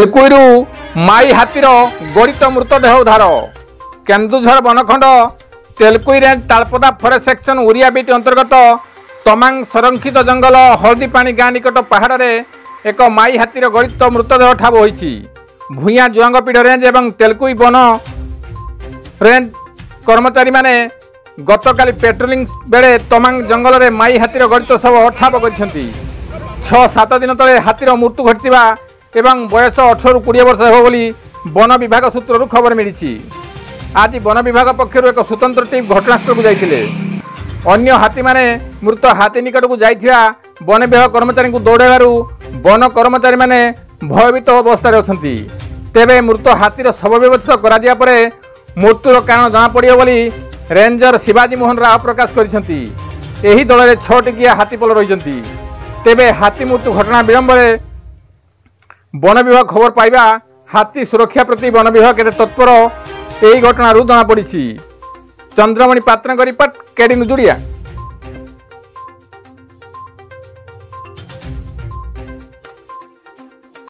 तेलकुईरू माई हाथीर गड़ित मृतदेह उद्धार। केन्दुझर बनखंड Telkoi range Talpada forest section Uria beat अंतर्गत तमांग संरक्षित जंगल हलदीपाणी गाँ निकट पहाड़ में एक माई हाथीर गड़ित मृतदेह ठाब होईछि। भूया जुआंगपीढ़ रेंज एवं तेलकुई वन रेंज कर्मचारी माने गतकाली पेट्रोलिंग बेले तमांग जंगल में माई हाथीर गड़ित शव ठाब कर 6-7 दिन तले हाथीर मृत्यु घटिवा एवं बयस 18-20 वर्ष हो बोली वन विभाग सूत्रु खबर मिली। आज वन विभाग पक्षर एक स्वतंत्र टीम घटनास्थल को जाइए। अन्य हाथी माने मृत हाथी निकट को जाइथिया वन विभाग कर्मचारी को दौड़ाइबारु वन कर्मचारी माने भयभीत अवस्था अछंती। तेबे मृत हाथीर शव व्यवस्था करा दिया परे मृत्युर कारण जना पड़ियो बोली रेंजर शिवाजी मोहन राव प्रकाश करिसंती। एही दल में 6 टिकिया हाथी पल रहिसंती। तेबे हाथी मृत्यु घटना विलंब वन विभाग खबर पाइबा हाथी सुरक्षा प्रति वन विभाग केते तत्पर यही घटना जना पड़ी। चंद्रमणि पात्र रिपोर्ट केडी न्यूज।